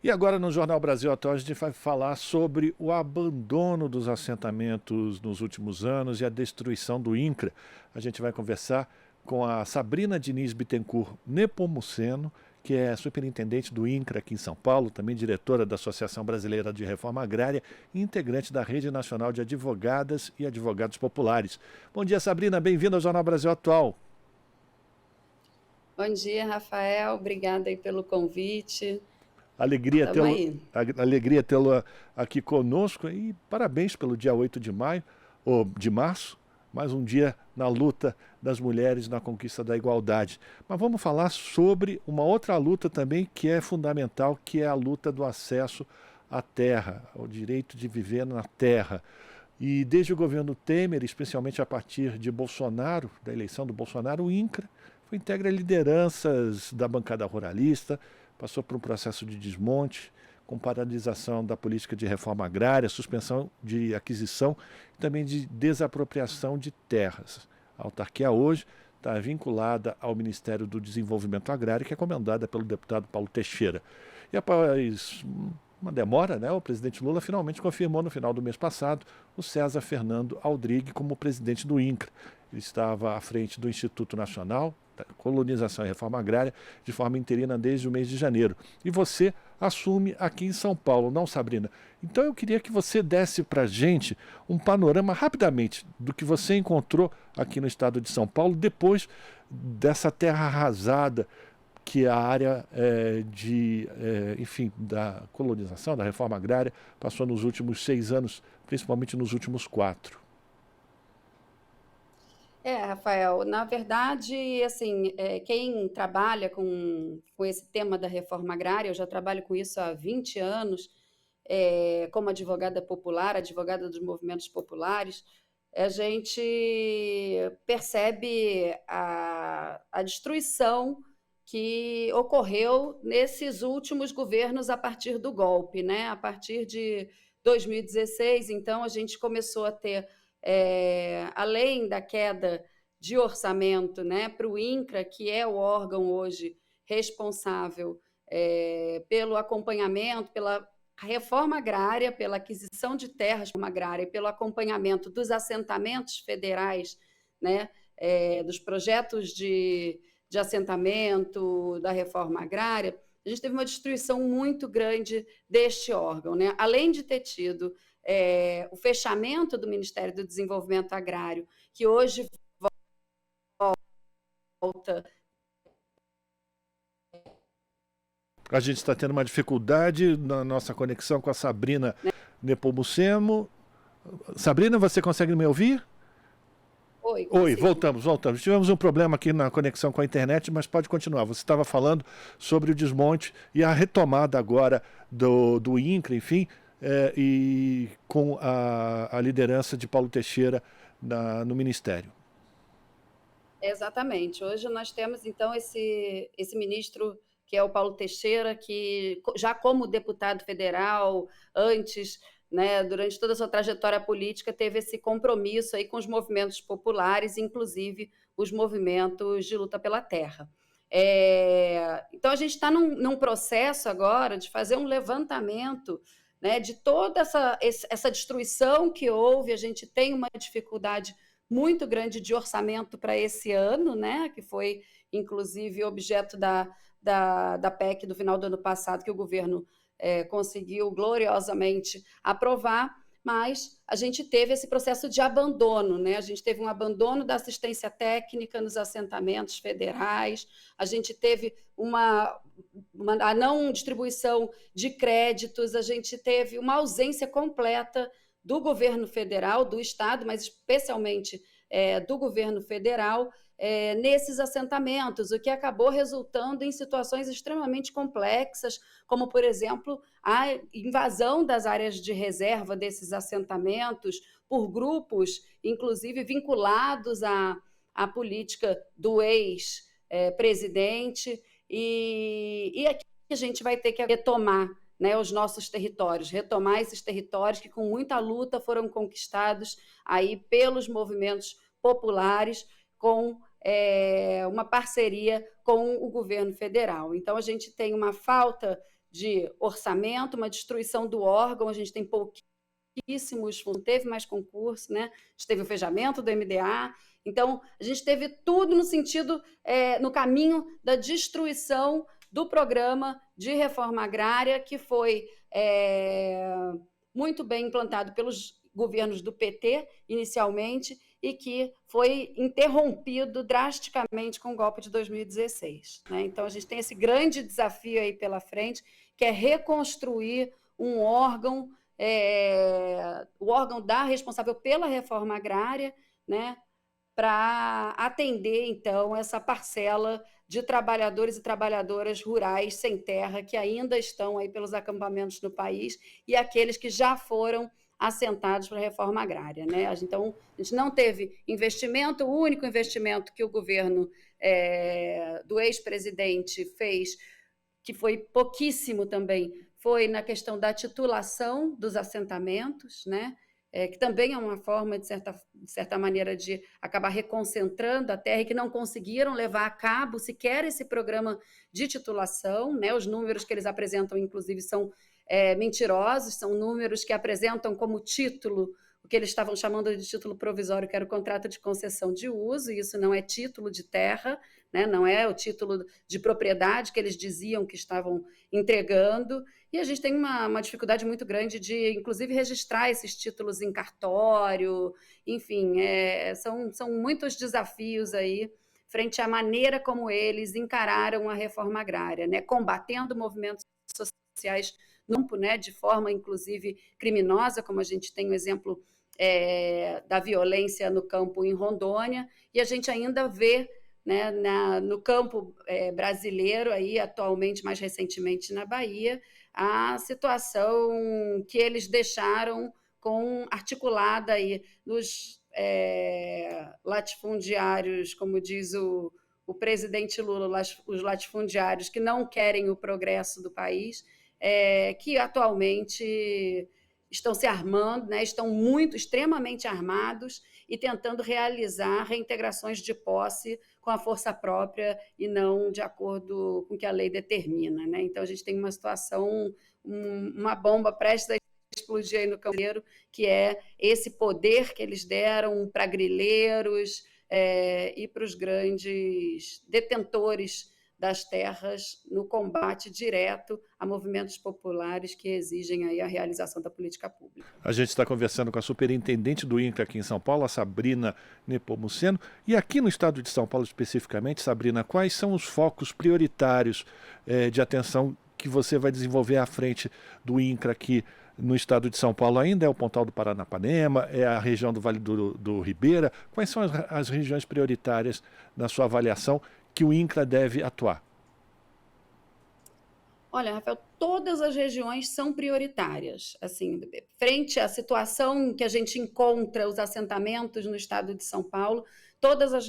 E agora no Jornal Brasil Atual a gente vai falar sobre o abandono dos assentamentos nos últimos anos e a destruição do INCRA. A gente vai conversar com a Sabrina Diniz Bittencourt Nepomuceno, que é superintendente do INCRA aqui em São Paulo, também diretora da Associação Brasileira de Reforma Agrária e integrante da Rede Nacional de Advogadas e Advogados Populares. Bom dia, Sabrina, bem-vinda ao Jornal Brasil Atual. Bom dia, Rafael. Obrigada aí pelo convite. Alegria Estamos tê-lo, aí. alegria tê-lo aqui conosco e parabéns pelo dia 8 de maio, ou de março, mais um dia na luta das mulheres na conquista da igualdade. Mas vamos falar sobre uma outra luta também que é fundamental, que é a luta do acesso à terra, ao direito de viver na terra. E desde o governo Temer, especialmente a partir de Bolsonaro, da eleição do Bolsonaro, o INCRA integra lideranças da bancada ruralista, passou por um processo de desmonte, com paralisação da política de reforma agrária, suspensão de aquisição e também de desapropriação de terras. A autarquia hoje está vinculada ao Ministério do Desenvolvimento Agrário, que é comandada pelo deputado Paulo Teixeira. E após uma demora, o presidente Lula finalmente confirmou no final do mês passado o César Fernando Aldrich como presidente do INCRA. Ele estava à frente do Instituto Nacional da Colonização e Reforma Agrária de forma interina desde o mês de janeiro. E você assume aqui em São Paulo, não, Sabrina? Então eu queria que você desse para a gente um panorama rapidamente do que você encontrou aqui no estado de São Paulo depois dessa terra arrasada que a área da colonização, da reforma agrária, passou nos últimos 6 anos, principalmente nos últimos 4. Rafael, na verdade, assim, quem trabalha com esse tema da reforma agrária, eu já trabalho com isso há 20 anos, como advogada popular, advogada dos movimentos populares, a gente percebe a destruição que ocorreu nesses últimos governos a partir do golpe, né? A partir de 2016, então, a gente começou a ter, além da queda de orçamento, né, para o INCRA, que é o órgão hoje responsável pelo acompanhamento, pela reforma agrária, pela aquisição de terras agrária e pelo acompanhamento dos assentamentos federais, né, dos projetos de assentamento, da reforma agrária, a gente teve uma destruição muito grande deste órgão, né? Além de ter tido o fechamento do Ministério do Desenvolvimento Agrário, que hoje volta. A gente está tendo uma dificuldade na nossa conexão com a Sabrina Nepomuceno. Sabrina, você consegue me ouvir? Oi, voltamos. Tivemos um problema aqui na conexão com a internet, mas pode continuar. Você estava falando sobre o desmonte e a retomada agora do INCRA, enfim, e com a liderança de Paulo Teixeira no Ministério. Exatamente. Hoje nós temos, então, esse ministro, que é o Paulo Teixeira, que já como deputado federal, antes, né, durante toda a sua trajetória política, teve esse compromisso aí com os movimentos populares, inclusive os movimentos de luta pela terra. Então, a gente está num processo agora de fazer um levantamento, né, de toda essa destruição que houve. A gente tem uma dificuldade muito grande de orçamento para esse ano, né, que foi, inclusive, objeto da PEC do final do ano passado, que o governo conseguiu gloriosamente aprovar, mas a gente teve esse processo de abandono, né? A gente teve um abandono da assistência técnica nos assentamentos federais, a gente teve a não distribuição de créditos, a gente teve uma ausência completa do governo federal, do Estado, mas especialmente do governo federal, nesses assentamentos, o que acabou resultando em situações extremamente complexas, como, por exemplo, a invasão das áreas de reserva desses assentamentos por grupos, inclusive vinculados à política do ex-presidente, e aqui a gente vai ter que retomar, né, os nossos territórios, retomar esses territórios que com muita luta foram conquistados aí pelos movimentos populares com uma parceria com o governo federal. Então, a gente tem uma falta de orçamento, uma destruição do órgão, a gente tem pouquíssimos, não teve mais concurso, né? A gente teve o fechamento do MDA, então a gente teve tudo no sentido, no caminho da destruição do programa de reforma agrária, que foi muito bem implantado pelos governos do PT, inicialmente, e que foi interrompido drasticamente com o golpe de 2016. Né? Então, a gente tem esse grande desafio aí pela frente, que é reconstruir um órgão, o órgão responsável pela reforma agrária, né? Para atender, então, essa parcela de trabalhadores e trabalhadoras rurais sem terra que ainda estão aí pelos acampamentos no país e aqueles que já foram assentados para a reforma agrária. Né? Então, a gente não teve investimento, o único investimento que o governo do ex-presidente fez, que foi pouquíssimo também, foi na questão da titulação dos assentamentos, né? Que também é uma forma, de certa maneira, de acabar reconcentrando a terra, e que não conseguiram levar a cabo sequer esse programa de titulação. Né? Os números que eles apresentam, inclusive, são mentirosos, são números que apresentam como título o que eles estavam chamando de título provisório, que era o contrato de concessão de uso, e isso não é título de terra, né? Não é o título de propriedade que eles diziam que estavam entregando, e a gente tem uma dificuldade muito grande de, inclusive, registrar esses títulos em cartório, enfim, são muitos desafios aí frente à maneira como eles encararam a reforma agrária, né? Combatendo movimentos sociais no campo, né? De forma, inclusive, criminosa, como a gente tem o exemplo da violência no campo em Rondônia, e a gente ainda vê, né, no campo brasileiro, aí, atualmente, mais recentemente na Bahia, a situação que eles deixaram articulada aí nos latifundiários, como diz o presidente Lula, os latifundiários que não querem o progresso do país, que atualmente estão se armando, né, estão extremamente armados e tentando realizar reintegrações de posse com a força própria e não de acordo com o que a lei determina. Né? Então, a gente tem uma situação, uma bomba prestes a explodir aí no Campo, que é esse poder que eles deram para grileiros e para os grandes detentores das terras no combate direto a movimentos populares que exigem aí a realização da política pública. A gente está conversando com a superintendente do INCRA aqui em São Paulo, a Sabrina Nepomuceno. E aqui no estado de São Paulo especificamente, Sabrina, quais são os focos prioritários de atenção que você vai desenvolver à frente do INCRA aqui no estado de São Paulo? Ainda é o Pontal do Paranapanema, é a região do Vale do Ribeira? Quais são as regiões prioritárias na sua avaliação que o INCRA deve atuar? Olha, Rafael, todas as regiões são prioritárias. Assim, frente à situação que a gente encontra os assentamentos no estado de São Paulo, todas as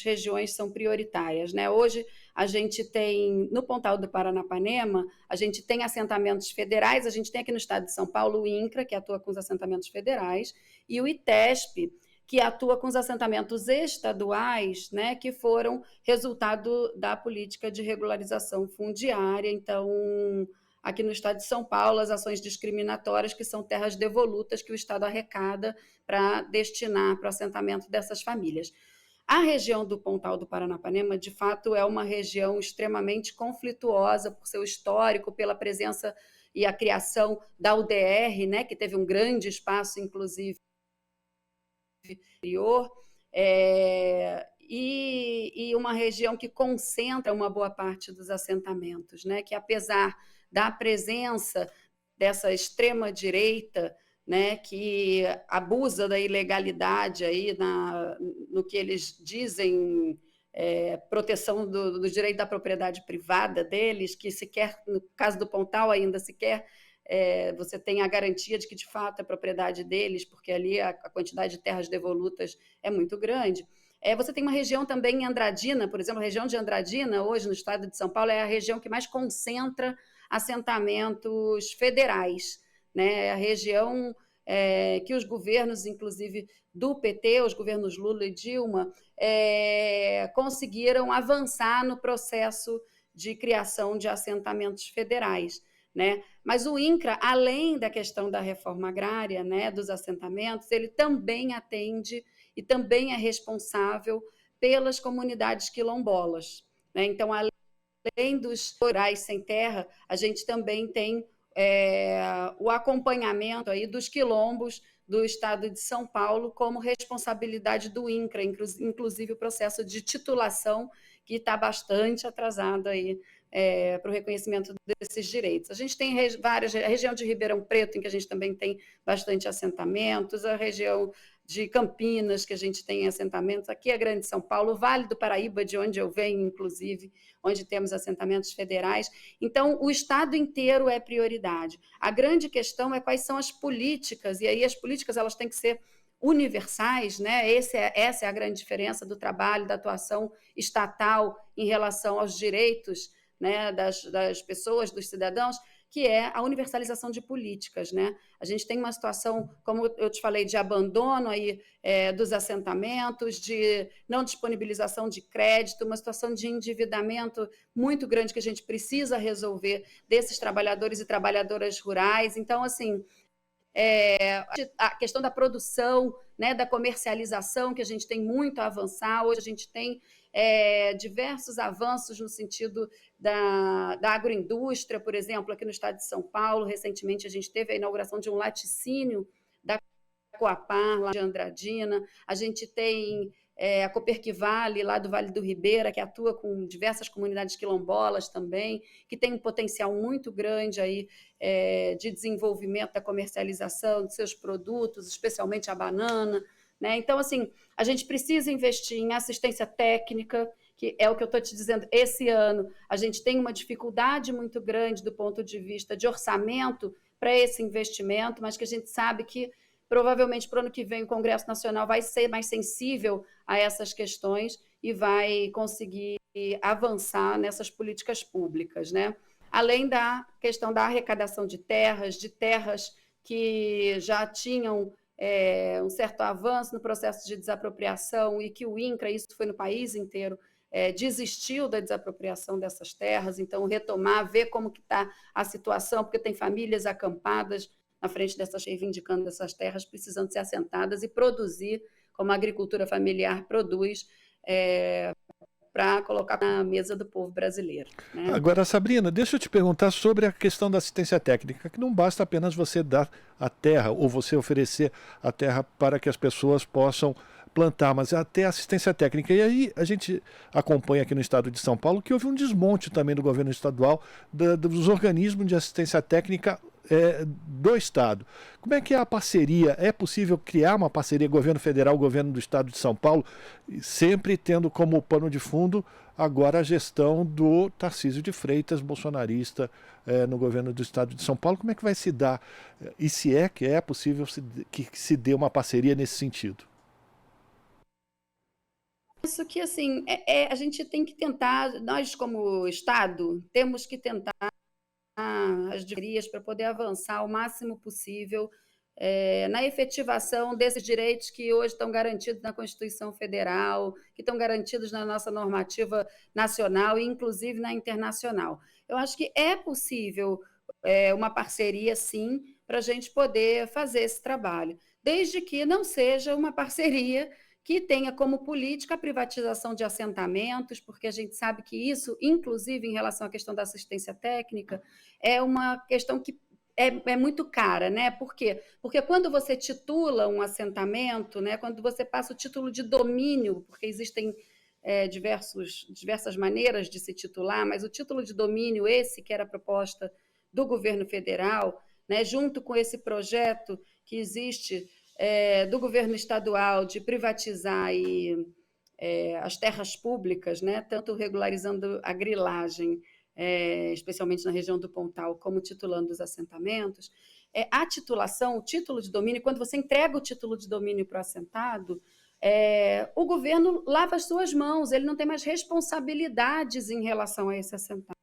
regiões são prioritárias. Né? Hoje, a gente tem, no Pontal do Paranapanema, a gente tem assentamentos federais, a gente tem aqui no estado de São Paulo o INCRA, que atua com os assentamentos federais, e o ITESP, que atua com os assentamentos estaduais, né, que foram resultado da política de regularização fundiária. Então, aqui no estado de São Paulo, as ações discriminatórias, que são terras devolutas que o Estado arrecada para destinar para o assentamento dessas famílias. A região do Pontal do Paranapanema, de fato, é uma região extremamente conflituosa por seu histórico, pela presença e a criação da UDR, né, que teve um grande espaço, inclusive, interior, e uma região que concentra uma boa parte dos assentamentos, né? Que apesar da presença dessa extrema-direita, né, que abusa da ilegalidade aí no que eles dizem proteção do direito da propriedade privada deles, que sequer, no caso do Pontal ainda sequer, você tem a garantia de que, de fato, é propriedade deles, porque ali a quantidade de terras devolutas é muito grande. Você tem uma região também em Andradina, por exemplo, a região de Andradina, hoje no estado de São Paulo, é a região que mais concentra assentamentos federais. Né? É a região que os governos, inclusive do PT, os governos Lula e Dilma, conseguiram avançar no processo de criação de assentamentos federais. né? Mas o INCRA, além da questão da reforma agrária, né, dos assentamentos, ele também atende e também é responsável pelas comunidades quilombolas, né? Então, além dos rurais sem terra, a gente também tem o acompanhamento aí dos quilombos do estado de São Paulo como responsabilidade do INCRA, inclusive o processo de titulação que está bastante atrasado aí para o reconhecimento desses direitos. A gente tem a região de Ribeirão Preto, em que a gente também tem bastante assentamentos, a região de Campinas, que a gente tem assentamentos, aqui a Grande São Paulo, o Vale do Paraíba, de onde eu venho, inclusive, onde temos assentamentos federais. Então, o Estado inteiro é prioridade. A grande questão é quais são as políticas, e aí as políticas elas têm que ser universais, né? Essa é a grande diferença do trabalho, da atuação estatal em relação aos direitos, né, das pessoas, dos cidadãos, que é a universalização de políticas, né? A gente tem uma situação, como eu te falei, de abandono aí, dos assentamentos, de não disponibilização de crédito, uma situação de endividamento muito grande que a gente precisa resolver desses trabalhadores e trabalhadoras rurais. Então, assim, a questão da produção, né, da comercialização, que a gente tem muito a avançar. Hoje a gente tem diversos avanços no sentido da agroindústria, por exemplo, aqui no estado de São Paulo. Recentemente a gente teve a inauguração de um laticínio da Coapar, lá de Andradina. A gente tem a Coperquivale, lá do Vale do Ribeira, que atua com diversas comunidades quilombolas também, que tem um potencial muito grande aí, de desenvolvimento da comercialização de seus produtos, especialmente a banana, né? Então, assim, a gente precisa investir em assistência técnica, que é o que eu estou te dizendo. Esse ano a gente tem uma dificuldade muito grande do ponto de vista de orçamento para esse investimento, mas que a gente sabe que provavelmente para o ano que vem o Congresso Nacional vai ser mais sensível a essas questões e vai conseguir avançar nessas políticas públicas, né? Além da questão da arrecadação de terras que já tinham um certo avanço no processo de desapropriação e que o INCRA, isso foi no país inteiro, desistiu da desapropriação dessas terras. Então, retomar, ver como que está a situação, porque tem famílias acampadas na frente dessas, reivindicando essas terras, precisando ser assentadas e produzir, como a agricultura familiar produz, para colocar na mesa do povo brasileiro, né? Agora, Sabrina, deixa eu te perguntar sobre a questão da assistência técnica, que não basta apenas você dar a terra ou você oferecer a terra para que as pessoas possam plantar, mas até assistência técnica. E aí a gente acompanha aqui no estado de São Paulo que houve um desmonte também do governo estadual dos organismos de assistência técnica do estado. Como é que é a parceria? É possível criar uma parceria governo federal, governo do estado de São Paulo, sempre tendo como pano de fundo agora a gestão do Tarcísio de Freitas, bolsonarista, no governo do estado de São Paulo? Como é que vai se dar? E se é que é possível que se dê uma parceria nesse sentido? Isso que, assim, a gente tem que tentar, nós como Estado, temos que tentar as diretorias para poder avançar o máximo possível na efetivação desses direitos que hoje estão garantidos na Constituição Federal, que estão garantidos na nossa normativa nacional e, inclusive, na internacional. Eu acho que é possível uma parceria, sim, para a gente poder fazer esse trabalho, desde que não seja uma parceria que tenha como política a privatização de assentamentos, porque a gente sabe que isso, inclusive em relação à questão da assistência técnica, é uma questão que é muito cara, né? Por quê? Porque quando você titula um assentamento, né, quando você passa o título de domínio, porque existem diversas maneiras de se titular, mas o título de domínio, esse que era a proposta do governo federal, né, junto com esse projeto que existe do governo estadual de privatizar as terras públicas, né, tanto regularizando a grilagem, especialmente na região do Pontal, como titulando os assentamentos. A titulação, o título de domínio, quando você entrega o título de domínio para o assentado, o governo lava as suas mãos, ele não tem mais responsabilidades em relação a esse assentado.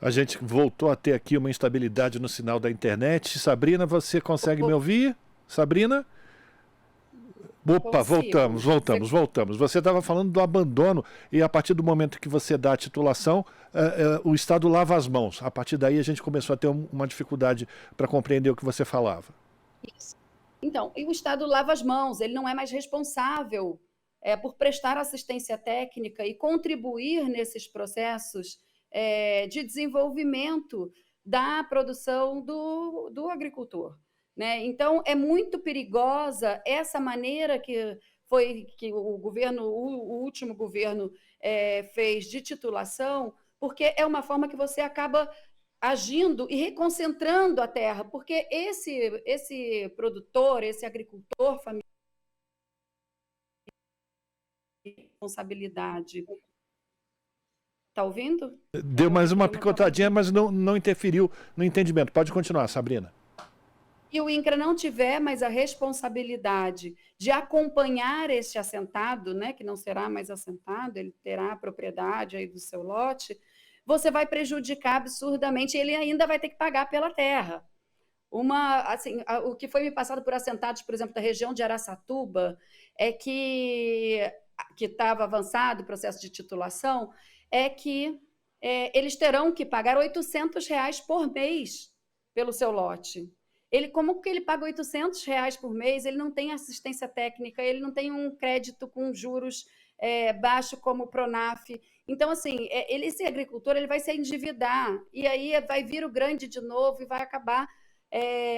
A gente voltou a ter aqui uma instabilidade no sinal da internet. Sabrina, você consegue me ouvir? Sabrina? Opa, consigo. voltamos. Você estava falando do abandono e a partir do momento que você dá a titulação, o Estado lava as mãos. A partir daí a gente começou a ter uma dificuldade para compreender o que você falava. Isso. Então, e o Estado lava as mãos, ele não é mais responsável por prestar assistência técnica e contribuir nesses processos de desenvolvimento da produção do agricultor. Né? Então, é muito perigosa essa maneira que o último governo fez de titulação, porque é uma forma que você acaba agindo e reconcentrando a terra, porque esse produtor, esse agricultor familiar, responsabilidade. Está ouvindo? Deu mais uma Deu uma picotadinha, travadinha. mas não interferiu no entendimento. Pode continuar, Sabrina. E o INCRA não tiver mais a responsabilidade de acompanhar este assentado, né, que não será mais assentado, ele terá a propriedade aí do seu lote, você vai prejudicar absurdamente, ele ainda vai ter que pagar pela terra. O que foi me passado por assentados, por exemplo, da região de Araçatuba, é que estava avançado o processo de titulação, é que eles terão que pagar R$ 800 por mês pelo seu lote. Como que ele paga R$ 800 por mês? Ele não tem assistência técnica, ele não tem um crédito com juros baixo como o Pronaf. Então, assim, esse agricultor ele vai se endividar, e aí vai vir o grande de novo e vai acabar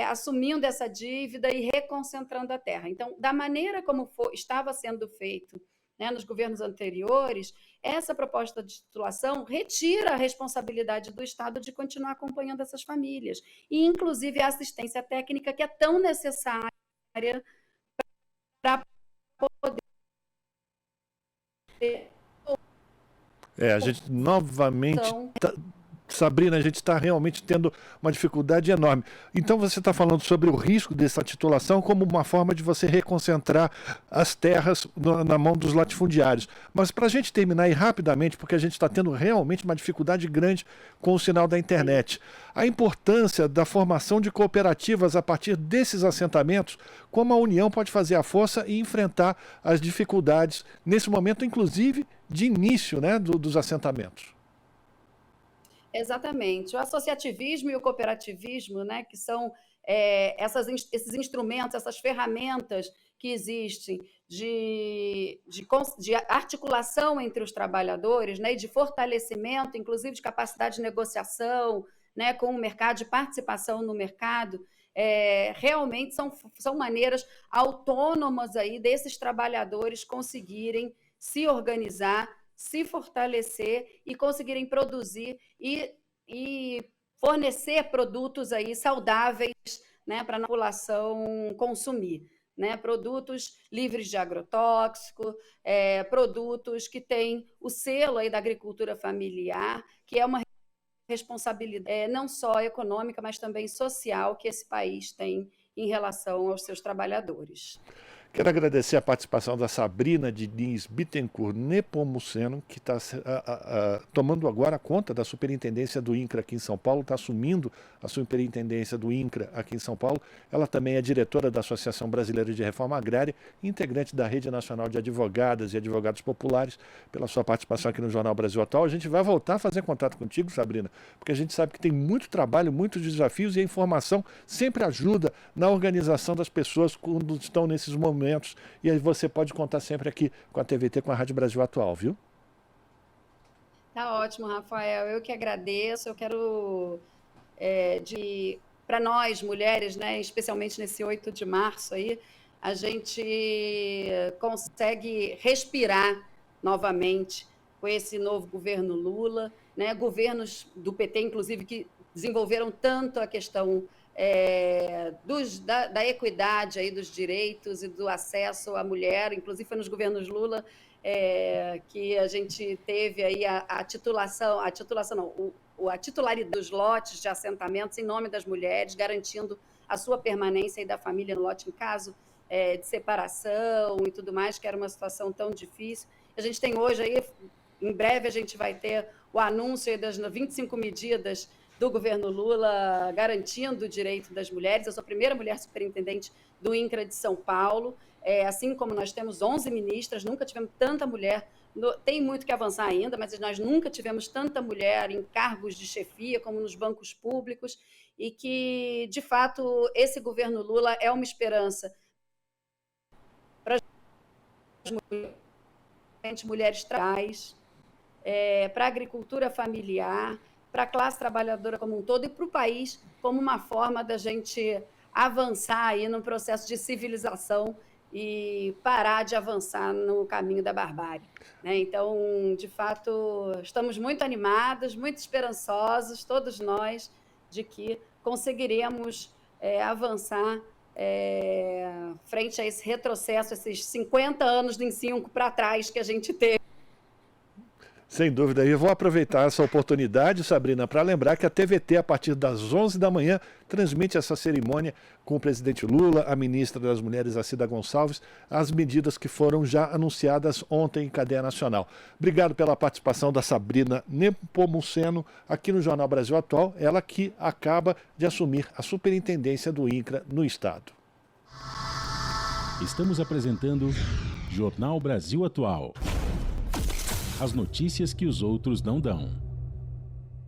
assumindo essa dívida e reconcentrando a terra. Então, da maneira como estava sendo feito, né, nos governos anteriores, essa proposta de titulação retira a responsabilidade do Estado de continuar acompanhando essas famílias, e inclusive a assistência técnica que é tão necessária para poder... A gente novamente... Sabrina, a gente está realmente tendo uma dificuldade enorme. Então você está falando sobre o risco dessa titulação como uma forma de você reconcentrar as terras na mão dos latifundiários. Mas para a gente terminar aí rapidamente, porque a gente está tendo realmente uma dificuldade grande com o sinal da internet, a importância da formação de cooperativas a partir desses assentamentos, como a União pode fazer a força e enfrentar as dificuldades nesse momento, inclusive de início, né, dos assentamentos. Exatamente. O associativismo e o cooperativismo, né, que são esses instrumentos, essas ferramentas que existem de articulação entre os trabalhadores, né, e de fortalecimento, inclusive de capacidade de negociação, né, com o mercado, de participação no mercado, realmente são maneiras autônomas aí desses trabalhadores conseguirem se organizar, se fortalecer e conseguirem produzir e fornecer produtos aí saudáveis, né, para a população consumir. Né, produtos livres de agrotóxico, produtos que têm o selo aí da agricultura familiar, que é uma responsabilidade não só econômica, mas também social que esse país tem em relação aos seus trabalhadores. Quero agradecer a participação da Sabrina Diniz Bittencourt Nepomuceno, que está tomando agora conta da superintendência do INCRA aqui em São Paulo, está assumindo a superintendência do INCRA aqui em São Paulo. Ela também é diretora da Associação Brasileira de Reforma Agrária e integrante da Rede Nacional de Advogadas e Advogados Populares, pela sua participação aqui no Jornal Brasil Atual. A gente vai voltar a fazer contato contigo, Sabrina, porque a gente sabe que tem muito trabalho, muitos desafios e a informação sempre ajuda na organização das pessoas quando estão nesses momentos. E aí você pode contar sempre aqui com a TVT, com a Rádio Brasil Atual, viu? Tá ótimo, Rafael. Eu que agradeço. Eu quero, para nós, mulheres, né, especialmente nesse 8 de março, aí, a gente consegue respirar novamente com esse novo governo Lula, né, governos do PT, inclusive, que desenvolveram tanto a questão da equidade aí dos direitos e do acesso à mulher, inclusive foi nos governos Lula que a gente teve aí a titularidade dos lotes de assentamentos em nome das mulheres, garantindo a sua permanência e da família no lote em caso de separação e tudo mais, que era uma situação tão difícil. A gente tem hoje aí, em breve a gente vai ter o anúncio das 25 medidas do governo Lula garantindo o direito das mulheres. Eu sou a primeira mulher superintendente do INCRA de São Paulo, assim como nós temos 11 ministras, nunca tivemos tanta mulher, tem muito que avançar ainda, mas nós nunca tivemos tanta mulher em cargos de chefia como nos bancos públicos, e que, de fato, esse governo Lula é uma esperança para as mulheres trans, para a agricultura familiar, para a classe trabalhadora como um todo e para o país como uma forma da gente avançar aí no processo de civilização e parar de avançar no caminho da barbárie, né? Então, de fato, estamos muito animados, muito esperançosos, todos nós, de que conseguiremos avançar frente a esse retrocesso, esses 50 anos do ensino para trás que a gente teve. Sem dúvida. E eu vou aproveitar essa oportunidade, Sabrina, para lembrar que a TVT, a partir das 11 da manhã, transmite essa cerimônia com o presidente Lula, a ministra das Mulheres, a Cida Gonçalves, as medidas que foram já anunciadas ontem em cadeia nacional. Obrigado pela participação da Sabrina Nepomuceno aqui no Jornal Brasil Atual, ela que acaba de assumir a superintendência do INCRA no Estado. Estamos apresentando Jornal Brasil Atual. As notícias que os outros não dão.